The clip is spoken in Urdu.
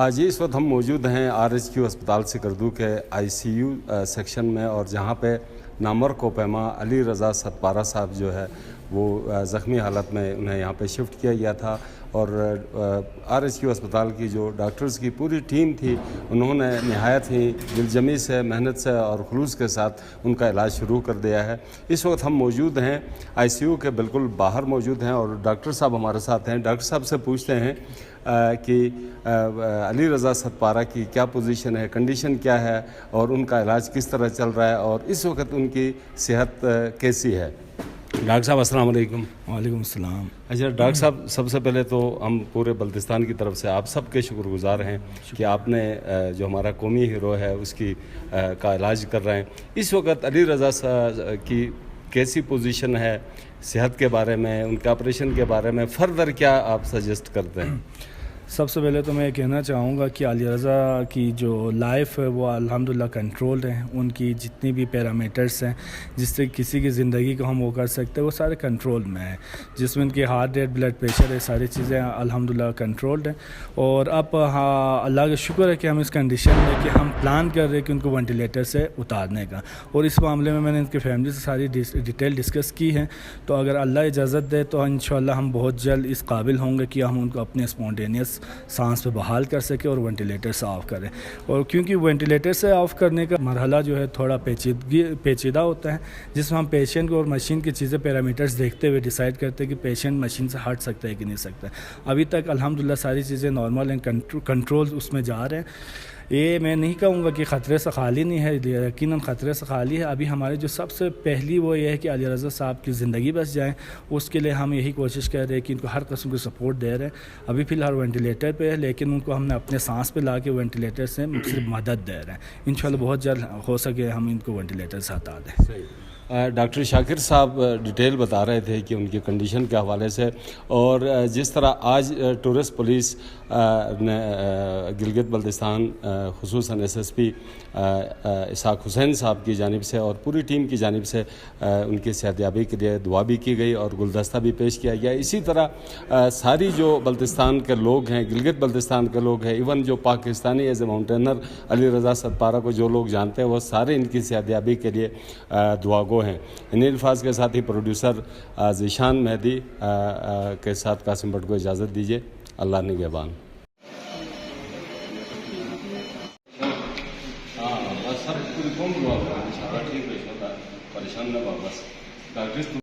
جی اس وقت ہم موجود ہیں RHQ اسپتال سکردو کے ICU سیکشن میں، اور جہاں پہ نامور کوپیما علی رضا ستپارہ صاحب جو ہے وہ زخمی حالت میں انہیں یہاں پہ شفٹ کیا گیا تھا، اور RHQ اسپتال کی جو ڈاکٹرز کی پوری ٹیم تھی انہوں نے نہایت ہی دلجمی سے، محنت سے اور خلوص کے ساتھ ان کا علاج شروع کر دیا ہے۔ اس وقت ہم موجود ہیں ICU کے بالکل باہر موجود ہیں، اور ڈاکٹر صاحب ہمارے ساتھ ہیں۔ ڈاکٹر صاحب سے پوچھتے ہیں کہ علی رضا ستپارہ کی کیا پوزیشن ہے، کنڈیشن کیا ہے، اور ان کا علاج کس طرح چل رہا ہے، اور اس وقت ان کی صحت کیسی ہے۔ ڈاکٹر صاحب السلام علیکم۔ وعلیکم السلام۔ اچھا ڈاکٹر صاحب، سب سے پہلے تو ہم پورے بلتستان کی طرف سے آپ سب کے شکر گزار ہیں کہ آپ نے جو ہمارا قومی ہیرو ہے اس کی کا علاج کر رہے ہیں۔ اس وقت علی رضا کی کیسی پوزیشن ہے، صحت کے بارے میں، ان کے آپریشن کے بارے میں فردر کیا آپ سجیسٹ کرتے ہیں؟ سب سے پہلے تو میں یہ کہنا چاہوں گا کہ علی رضا کی جو لائف ہے وہ الحمدللہ کنٹرولڈ ہے۔ ان کی جتنی بھی پیرامیٹرز ہیں جس سے کسی کی زندگی کو ہم وہ کر سکتے ہیں وہ سارے کنٹرول میں ہیں، جس میں ان کی ہارٹ ریٹ، بلڈ پریشر ہے، ساری چیزیں الحمدللہ کنٹرولڈ ہیں۔ اور اب اللہ کا شکر ہے کہ ہم اس کنڈیشن میں کہ ہم پلان کر رہے ہیں کہ ان کو وینٹیلیٹر سے اتارنے کا، اور اس معاملے میں نے ان کی فیملی سے ساری ڈیٹیل ڈسکس کی ہے۔ تو اگر اللہ اجازت دے تو انشاءاللہ ہم بہت جلد اس قابل ہوں گے کہ ہم ان کو اپنے اسپونٹینیس سانس پہ بحال کر سکے اور وینٹیلیٹر سے آف کریں۔ اور کیونکہ وینٹیلیٹر سے آف کرنے کا مرحلہ جو ہے تھوڑا پیچیدہ ہوتا ہے، جس میں ہم پیشنٹ کو اور مشین کی چیزیں پیرامیٹرز دیکھتے ہوئے ڈیسائیڈ کرتے ہیں کہ پیشنٹ مشین سے ہٹ سکتا ہے کہ نہیں سکتا ہے۔ ابھی تک الحمدللہ ساری چیزیں نارمل ہیں، کنٹرول اس میں جا رہے ہیں۔ یہ میں نہیں کہوں گا کہ خطرے سے خالی نہیں ہے، یقیناً خطرے سے خالی ہے۔ ابھی ہمارے جو سب سے پہلی وہ یہ ہے کہ علی رضا صاحب کی زندگی بچ جائیں، اس کے لیے ہم یہی کوشش کر رہے ہیں کہ ان کو ہر قسم کی سپورٹ دے رہے ہیں۔ ابھی فی الحال وینٹیلیٹر پہ ہے، لیکن ان کو ہم نے اپنے سانس پہ لا کے وینٹیلیٹر سے صرف مدد دے رہے ہیں۔ انشاءاللہ بہت جلد ہو سکے ہم ان کو وینٹیلیٹر سے ہٹا دیں۔ ڈاکٹر شاکر صاحب ڈیٹیل بتا رہے تھے کہ ان کی کنڈیشن کے حوالے سے، اور جس طرح آج ٹورسٹ پولیس نے گلگت بلتستان خصوصاً SSP اسحاق حسین صاحب کی جانب سے اور پوری ٹیم کی جانب سے ان کی صحتیابی کے لیے دعا بھی کی گئی اور گلدستہ بھی پیش کیا گیا۔ اسی طرح ساری جو بلتستان کے لوگ ہیں، گلگت بلتستان کے لوگ ہیں، ایون جو پاکستانی ایز اے ماؤنٹینر علی رضا ستپارہ کو جو لوگ جانتے ہیں وہ سارے ان کی صحتیابی کے لیے دعا گو ہیں۔ انہی الفاظ کے ساتھ ہی پروڈیوسر ذیشان مہدی کے ساتھ قاسم بٹ کو اجازت دیجیے۔ اللہ نگہبان۔